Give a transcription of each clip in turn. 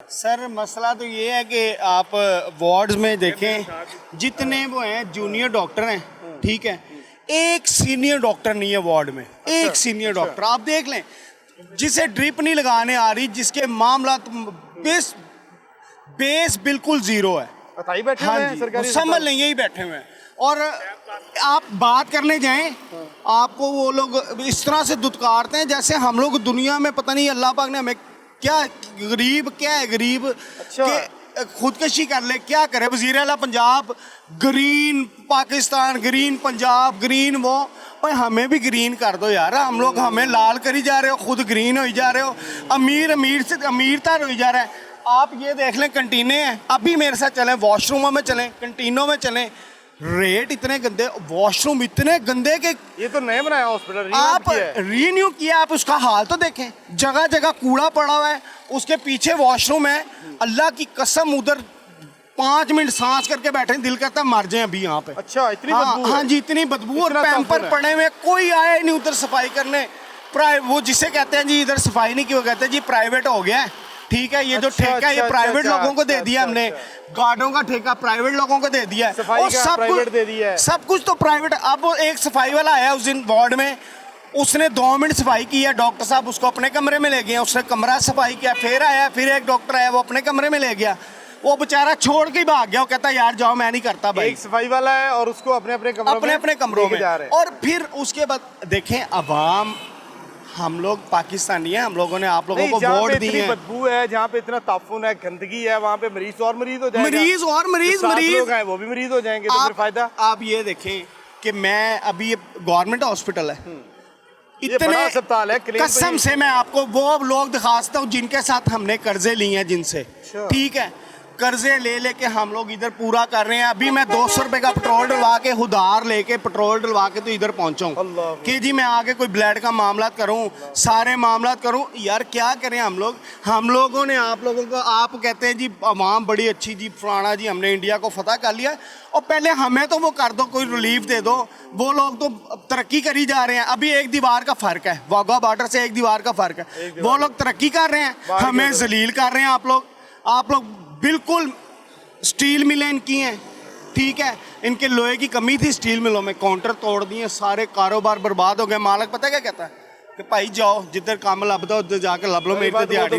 Sir मसला तो ये है कि आप वार्ड्स में देखें जितने वो हैं जूनियर डॉक्टर हैं, ठीक है, एक सीनियर डॉक्टर नहीं है वार्ड में। एक सीनियर डॉक्टर आप देख लें, जिसे ड्रिप नहीं लगाने आ रही, जिसके मामला बेस बिल्कुल जीरो है। बैठे हाँ हुए हैं जी, सरकारी समझ लें यही बैठे हुए हैं। और आप बात करने जाएं, आपको वो लोग इस तरह से दुत्कारते हैं जैसे हम लोग दुनिया में पता नहीं अल्लाह पाक ने हमें क्या गरीब क्या है गरीब के खुदकशी कर ले, क्या करे। वज़ीर आला Punjab green Pakistan, green Punjab, green वो, और हमें भी ग्रीन कर दो यार। हम लोग हमें लाल करी जा रहे हो, खुद ग्रीन हो जा रहे हो। अमीर से अमीरतर हो जा रहा है। आप ये देख लें, कंटीने हैं, अभी मेरे साथ चलें, वॉशरूमों में चलें, कंटीनों में चलें, रेट इतने गंदे, वॉशरूम इतने गंदे कि ये तो नए बनाया हॉस्पिटल, आप रीन्यू किया, आप उसका हाल तो देखें, जगह जगह कूड़ा पड़ा हुआ है, उसके पीछे वॉशरूम है। अल्लाह की कसम उधर 5 मिनट सांस करके बैठे, दिल करता है मर जाए अभी यहाँ पे। अच्छा, इतनी बदबू? हाँ जी, इतनी बदबू। और पैम्पर पड़े हुए, कोई आया ही नहीं उधर सफाई करने। वो जिसे कहते हैं जी इधर सफाई नहीं की, वो कहते हैं जी प्राइवेट हो गया है, ठीक है, ये जो ठेका है ये प्राइवेट लोगों को दे दिया हमने। गार्डों का ठेका प्राइवेट लोगों को दे दिया है, और सब कुछ तो प्राइवेट। अब वो एक सफाई वाला आया उस दिन वार्ड में, उसने 2 मिनट सफाई की है, डॉक्टर साहब उसको अपने कमरे में ले गए, उसने कमरा सफाई किया, फिर आया, फिर एक डॉक्टर आया, वो अपने कमरे में ले गया, वो बेचारा छोड़ के ही भाग गया। वो कहता यार जाओ, मैं नहीं करता भाई। एक सफाई वाला है और उसको अपने अपने कमरों में। और फिर उसके बाद देखें, अवाम, हम लोग पाकिस्तानी हैं, हम लोगों ने आप लोगों को वोट दी है। बदबू है, जहाँ पे इतना ताफुन है, गंदगी है, वहाँ पे मरीज हो जाएगा। मरीज लोग हैं वो भी मरीज हो जाएंगे, तो फिर फायदा। आप ये देखें कि मैं अभी, ये गवर्नमेंट हॉस्पिटल है, इतने अस्पताल है, कसम से मैं आपको वो लोग दिखा सकता हूँ जिनके साथ हमने कर्जे लिए हैं, जिनसे, ठीक है, कर्जे ले लेके हम लोग इधर पूरा कर रहे हैं। अभी मैं 200 रुपए का पेट्रोल डलवा के, उधार लेके पेट्रोल डलवा के तो इधर पहुंचा हूँ कि जी मैं आगे कोई ब्लड का मामला करूँ, सारे मामला करूँ। यार क्या करें हम लोगों ने आप लोगों को, आप कहते हैं जी अवाम बड़ी अच्छी जी, फलाना जी, हमने इंडिया को फतह कर लिया, और पहले हमें तो वो कर दो, कोई रिलीफ दे दो। वो लोग तो तरक्की करी जा रहे हैं। अभी एक दीवार का फ़र्क है, वाघा बॉर्डर से एक दीवार का फ़र्क है। वो लोग तरक्की कर रहे हैं, हमें जलील कर रहे हैं। आप लोग बिल्कुल, स्टील मिलें इनकी हैं, ठीक है, इनके लोहे की कमी थी स्टील मिलों में, काउंटर तोड़ दिए, सारे कारोबार बर्बाद हो गए। मालिक पता क्या कहता है कि भाई जाओ जिधर काम लभदा उधर जाके लब लो, मेरी तो दिहाड़ी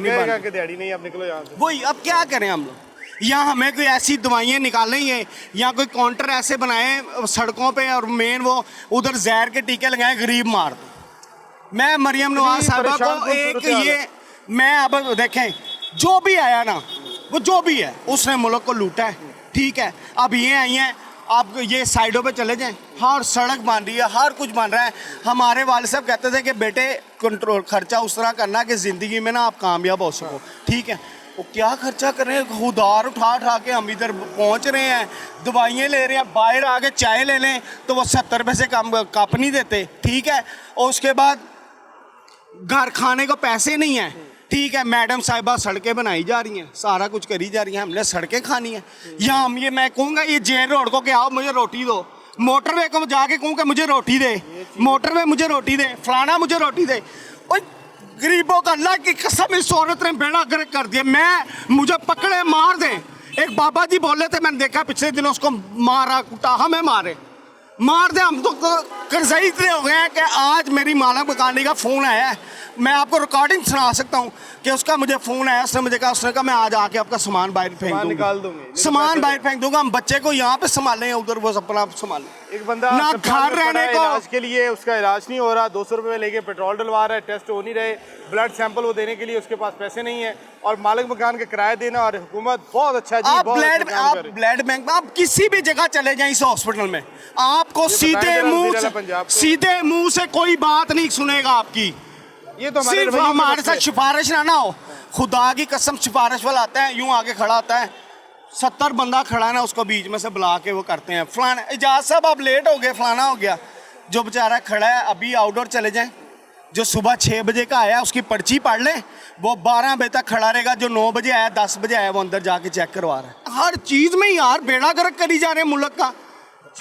नहीं आप निकलो यहाँ से। वही, अब क्या करें हम लोग। या हमें कोई ऐसी दवाइयाँ निकालें हैं, या कोई काउंटर ऐसे बनाए सड़कों पे, और मेन वो उधर जहर के टीके लगाए, गरीब मार दो। मैं मरियम नवाज साहबा को एक ये, मैं अब देखें, जो भी आया ना, वो जो भी है उसने मुल्क को लूटा है, ठीक है। अब ये आई हैं, आप ये साइडों पे चले जाएं, हर सड़क बन रही है, हर कुछ बन रहा है। हमारे वाले साहब कहते थे कि बेटे कंट्रोल खर्चा उस तरह करना कि ज़िंदगी में ना आप कामयाब हो सको, ठीक है। वो क्या खर्चा कर रहे हैं, उधार उठा के हम इधर पहुंच रहे हैं, दवाइयाँ ले रहे हैं। बाहर आके चाय ले लें तो वो 70 पैसे कप नहीं देते, ठीक है। और उसके बाद घर खाने को पैसे नहीं हैं, ठीक है। मैडम साहिबा सड़कें बनाई जा रही हैं, सारा कुछ करी जा रही हैं, हमने सड़कें खानी है। या हम ये, मैं कहूँगा ये जेल रोड को कि आओ मुझे रोटी दो, मोटरवे को जाके कहूँ कि मुझे रोटी दे, मोटरवे मुझे रोटी दे, फलाना मुझे रोटी दे। और गरीबों का अल्लाह की कसम इस औरत ने बेड़ा गर्क कर दिया। मुझे पकड़े मार दें। एक बाबा जी बोले थे, मैंने देखा पिछले दिनों, उसको मारा कुटा, हमें मार दे। हम तो कर्जई इतने हो गए हैं कि आज मेरी मालक मकानी का फ़ोन आया है, मैं आपको रिकॉर्डिंग सुना सकता हूँ कि उसका मुझे फ़ोन आया, उसने कहा मैं आज आके आपका सामान बाहर फेंक दूँगा, सामान बाहर फेंक दूंगा, हम बच्चे को यहाँ पे संभालें, उधर वो अपना संभालें। एक बंदा ना घर रहने को, इलाज के लिए उसका इलाज नहीं हो रहा, 200 रुपये लेके पेट्रोल डलवा रहा है, टेस्ट हो नहीं रहे, ब्लड सैंपल वो देने के लिए उसके पास पैसे नहीं है, और मालिक मकान का किराया देना, और हुकूमत बहुत अच्छा जी, आप ब्लड बैंक में, आप किसी भी जगह चले जाएं इस हॉस्पिटल में, आपको सीधे मुंह से कोई बात नहीं सुनेगा आपकी। ये तो सिर्फ हमारे साथ सिफारिश ना हो, खुदा की कसम सिफारिश वाला आता है, यूं आगे खड़ा आता है, 70 बंदा खड़ा है ना, उसको बीच में से बुला के वो करते हैं, फलाना इजाज़ साहब आप लेट हो गए, फलाना हो गया। जो बेचारा खड़ा है, अभी आउटडोर चले जाएं, जो सुबह 6 बजे का आया उसकी पर्ची पढ़ लें, वो 12 बजे तक खड़ा रहेगा। जो 9 बजे आया, 10 बजे आया, वो अंदर जाके चेक करवा रहा है। हर चीज़ में यार बेड़ा गर्क करी जा रहे हैं मुल्क का।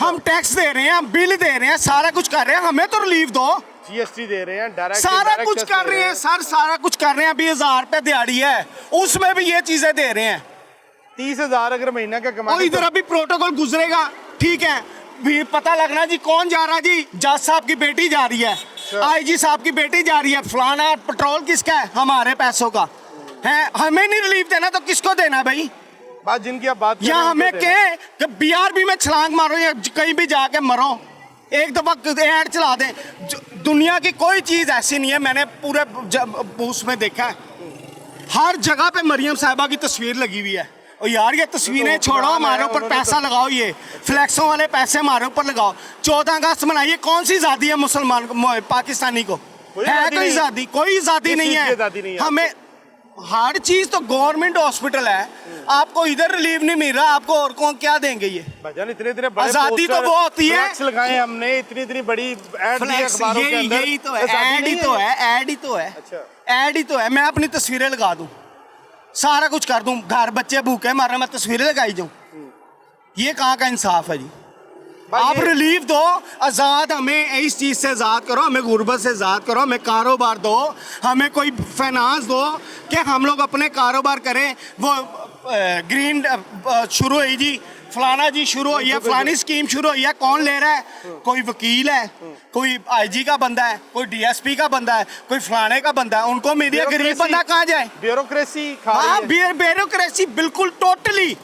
हम टैक्स दे रहे हैं, हम बिल दे रहे हैं, सारा कुछ कर रहे हैं, हमें तो रिलीफ दो। GST दे रहे हैं, डायरेक्ट सारा कुछ कर रहे हैं सर, सारा कुछ कर रहे हैं। अभी 1000 रुपए दिहाड़ी है, उसमें भी ये चीजें दे रहे हैं। 30,000 अगर महीना का और कमाते इधर अभी प्रोटोकॉल गुजरेगा, ठीक है, भी पता लगना जी कौन जा रहा जी, जज साहब की बेटी जा रही है, IG साहब की बेटी जा रही है, फलाना पेट्रोल किसका है, हमारे पैसों का है। हमें नहीं रिलीफ देना तो किसको देना भाई? बात जिनकी आप बात कर या रहे हैं, हमें उनको देना। कहे कि BRB में छलांग मारो या कहीं भी जाके मरो, एक दफा ऐड चला दें। दुनिया की कोई चीज ऐसी नहीं है, मैंने पूरे उसमें देखा है, हर जगह पे मरियम साहिबा की तस्वीर लगी हुई है। और यार ये तस्वीरें छोड़ो, हमारे ऊपर पैसा लगाओ, ये फ्लैक्सों वाले पैसे हमारे ऊपर लगाओ। 14 अगस्त मनाइए, कौन सी आजादी है मुसलमान पाकिस्तानी को? है कोई आजादी? कोई आजादी नहीं है। हमें हर चीज तो गवर्नमेंट हॉस्पिटल है, आपको इधर रिलीफ नहीं मिल रहा, आपको और कौन क्या देंगे? ये भाईजान इतने बड़े आजादी तो वो होती है, फ्लैक्स लगाए हमने, इतनी बड़ी ऐड दी फ्लैक्स, अखबारों के अंदर। यही तो है, ऐड ही तो है, ऐड ही तो है, अच्छा, ऐड ही तो है। मैं अपनी तस्वीरें लगा दूं, सारा कुछ कर दूं, घर बच्चे भूखे मर रहे, मैं तस्वीरें लगाई जाऊं, ये कहाँ का इंसाफ है जी? आप रिलीफ दो, आज़ाद, हमें इस चीज़ से आज़ाद करो, हमें गुर्बत से आज़ाद करो, हमें कारोबार दो, हमें कोई फाइनेंस दो कि हम लोग अपने कारोबार करें। वो ग्रीन शुरू हुई जी, फलाना जी शुरू हुई है, फलानी स्कीम शुरू हुई है, कौन ले रहा है? कोई वकील है, कोई IG का बंदा है, कोई DSP का बंदा है, कोई फलाने का बंदा है, उनको मीडिया, गरीब बंदा कहाँ जाए? ब्यूरोक्रेसी। हाँ, ब्यूरोक्रेसी बिल्कुल टोटली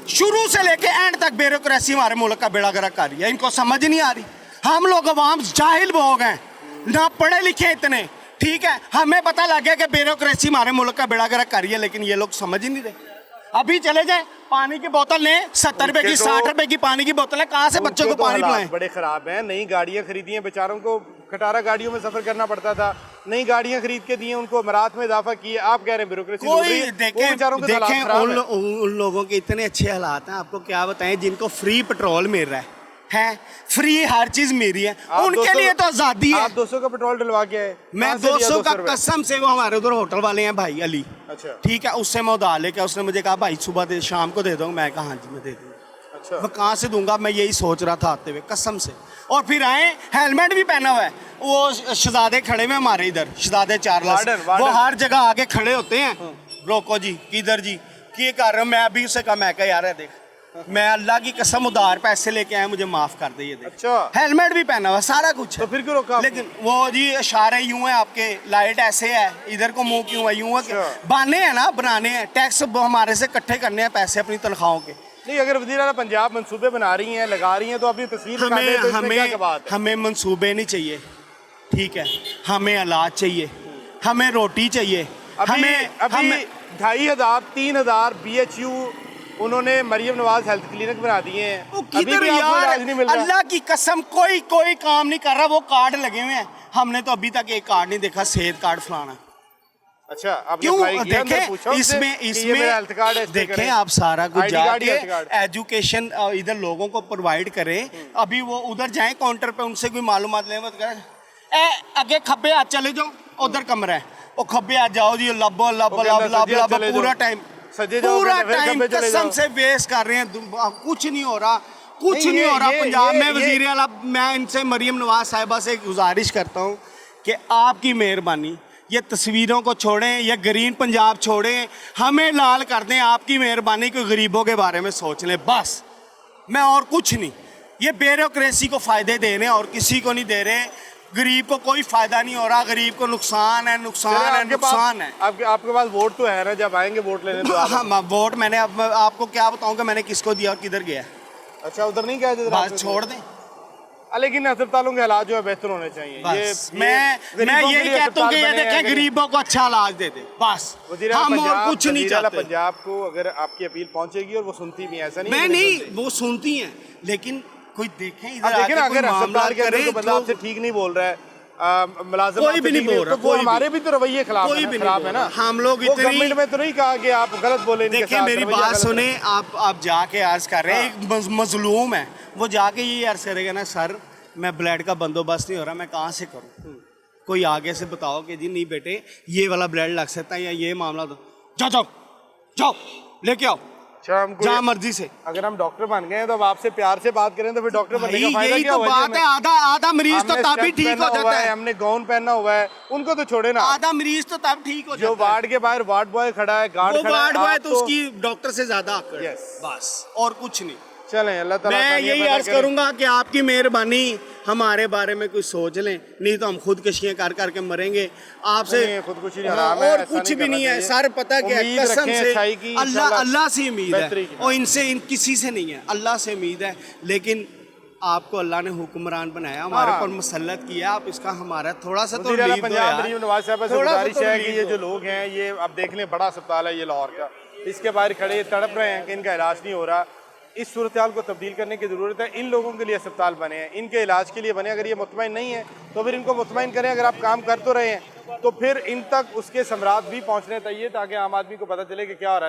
शुरू से लेके एंड तक ब्यूरोक्रेसी हमारे मुल्क का बेड़ा गर्क कर रही है। इनको समझ नहीं आ रही। हम लोग अवाम जाहिल लोग हैं, ना पढ़े लिखे इतने, ठीक है, हमें पता लग गया कि ब्यूरोक्रेसी हमारे मुल्क का बेड़ा गर्क कर रही है, लेकिन ये लोग समझ ही नहीं रहे। अभी चले जाए, पानी की बोतल लें, 70 रुपए की, 60 रुपए की पानी की बोतल है, कहाँ से बच्चों को पानी पिलाएं? बड़े खराब हैं। नई गाड़ियां खरीदी हैं, बेचारों को खटारा गाड़ियों में सफर करना पड़ता था, नई गाड़ियां खरीद के दी हैं, उनको अमरात में इजाफा किया। आप कह रहे हैं ब्यूरोक्रेसी कोई देखें उन लोगों के इतने अच्छे हालात हैं, आपको क्या बताएं, जिनको फ्री पेट्रोल मिल रहा है, फ्री हर चीज मिल रही है, उनके लिए तो आजादी है। आप 200 का पेट्रोल डलवा के आए? मैं 200 का कसम से, वो हमारे उधर होटल वाले हैं भाई अली, अच्छा, ठीक है, उससे मैं उधार लेके, उसने मुझे कहा भाई सुबह दे, शाम को दे दो। मैं कहा हाँ जी मैं दे दूँगा। अच्छा, मैं कहाँ से दूंगा? मैं यही सोच रहा था आते हुए, कसम से। और फिर आए, हेलमेट भी पहना हुआ है, वो शहजादे खड़े हुए हमारे इधर, शहजादे चार्ल्स, वो हर जगह आगे खड़े होते हैं, रोको जी, किधर जी, क्या कर रहे हो? मैं अभी उसे कहा, मैं कहा यार देख, मैं अल्लाह की कसम उधार पैसे लेके आया, मुझे माफ कर दे, ये देख। अच्छा, हेलमेट भी पहना हुआ, सारा कुछ है। तो फिर क्यों रोका? लेकिन वो जी इशारे यूं है आपके, लाइट ऐसे है, इधर को मुंह क्यों है, यूं है, बहाने हैं ना, बनाने हैं, टैक्स हमारे से इकट्ठे करने हैं पैसे अपनी तनख्वाहों के। नहीं, अगर वज़ीर आला पंजाब मंसूबे बना रही हैं, लगा रही हैं, तो अपनी तस्वीर हमें मंसूबे नहीं चाहिए, ठीक है, हमें औलाद चाहिए, हमें रोटी चाहिए। हमें 2500 3000 BHU उन्होंने मरियम नवाज हेल्थ क्लिनिक बना दिए हैं, अभी भी आपको इलाज नहीं मिल रहा। अल्लाह की कसम कोई काम नहीं कर रहा, वो कार्ड लगे हुए हैं, हमने तो अभी तक एक कार्ड नहीं देखा, सेहत कार्ड फलाना। अच्छा, आपने क्यों? अप्लाई किया? देखें इसमें हेल्थ कार्ड है, देखें आप सारा कुछ जाके कार्ड। एजुकेशन इधर लोगों को प्रोवाइड करें। अभी वो उधर जाएं काउंटर पे, उनसे कोई मालूमात लें, मत करें अगे खब्बे हाथ चले जाओ, उधर कमरा है, वो खब्बे हाथ जाओ जी, लबो लब लब लब लब, पूरा टाइम कसम से वेस्ट कर रहे हैं, कुछ नहीं हो रहा, कुछ नहीं हो रहा पंजाब में। वजीर आला, मैं इनसे मरियम नवाज साहिबा से गुजारिश करता हूँ कि आपकी मेहरबानी, ये तस्वीरों को छोड़ें, ये ग्रीन पंजाब छोड़ें, हमें लाल कर दें, आपकी मेहरबानी को गरीबों के बारे में सोच लें बस, मैं और कुछ नहीं। ये ब्यूरोक्रेसी को फ़ायदे दे रहे हैं और किसी को नहीं दे रहे, गरीब को कोई फ़ायदा नहीं हो रहा, गरीब को नुकसान है, नुकसान है, नुकसान है। आपके पास वोट तो है ना, जब आएंगे वोट लेने तो हाँ, वोट मैंने, अब आपको क्या बताऊँ कि मैंने किसको दिया और किधर गया। अच्छा, उधर नहीं गया, बस छोड़ दें। लेकिन अस्पतालों के हालात जो है बेहतर होने चाहिए। मैं यही कहता हूँ कि ये देखें, गरीबों को अच्छा इलाज दे दे बस, हम और कुछ नहीं चाहते। पंजाब को अगर आपकी अपील पहुंचेगी और वो सुनती भी है, ऐसा नहीं, मैं नहीं, वो सुनती हैं, लेकिन कोई देखें इधर आके, अगर अस्पताल के अंदर बंदा आपसे ठीक नहीं बोल रहा है, मुलाजिम कोई भी नहीं बोल रहा, तो हमारे भी तो रवैये खराब है ना। हम लोग गवर्नमेंट में तो नहीं कहा कि आप गलत बोले। देखिए मेरी बात सुने, आप जाके अर्ज कर रहे हैं, एक मजलूम है, वो जाके ये अर्ज करेगा ना, सर मैं ब्लड का बंदोबस्त नहीं हो रहा, मैं कहाँ से करूँ? कोई आगे से बताओ कि जी नहीं बेटे ये वाला ब्लड लग सकता है या ये मामला, दो जाओ जाओ जाओ लेके आओ, अच्छा, हमको जहाँ मर्जी से। अगर हम डॉक्टर बन गए हैं तो अब आपसे प्यार से बात करें तो फिर डॉक्टर बनने का भाई, फायदा यही क्या तो हुआ जी बात है। हमें? आधा आधा मरीज तो हमने तभी स्टेप ठीक पहना हो हुआ जाता है, है। हमने गाउन पहना हुआ है, उनको तो छोड़े ना। आधा मरीज तो तब ठीक हो जो जाता है। वार्ड के बाहर वार्ड बॉय खड़ा है, गार्ड वो खड़ा है, वार्ड बॉय आप तो उसकी डॉक्टर से ज्यादा आकड़ है। Yes. बस और कुछ नहीं। चलें, अल्लाह ताला मैं आसानियां यही पैदा अर्ज करे। करूंगा कि आपकी मेहरबानी हमारे बारे में कुछ सोच लें, नहीं तो हम खुदकुशियां कर करके मरेंगे आपसे। नहीं, खुदकुशी हराम है, और ऐसा कुछ नहीं भी करना नहीं है चाहिए। सर, पता क्या है, उम्मीद कसम रखें से अच्छाई की, अल्लाह इंशाल्लाह अल्लाह से उम्मीद बेहतरी है की। और इनसे किसी से नहीं है, अल्लाह से उम्मीद है। लेकिन आपको अल्लाह ने हुक्मरान बनाया, हमारे हाँ। ऊपर मुसल्लत किया, आप इसका हमारा थोड़ा सा तो वज़ीर आला लीव दो पंजाब यार। मरीम नवाज साहब से थोड़ा सा गुजारिश तो है लीव कि ये दो। जो लोग हैं, ये अब देख लें, बड़ा अस्पताल है ये लाहौर का, इसके बाहर खड़े ये तड़प रहे हैं कि इनका इलाज नहीं हो रहा। इस सूरत हाल को तब्दील करने की ज़रूरत है। इन लोगों के लिए अस्पताल बने हैं, इनके इलाज के लिए बने। अगर ये मुतमईन नहीं है तो फिर इनको मुतमईन करें। अगर आप काम कर तो रहे हैं तो फिर इन तक उसके समरात भी पहुँचने चाहिए ताकि आम आदमी को पता चले कि क्या हो रहा है।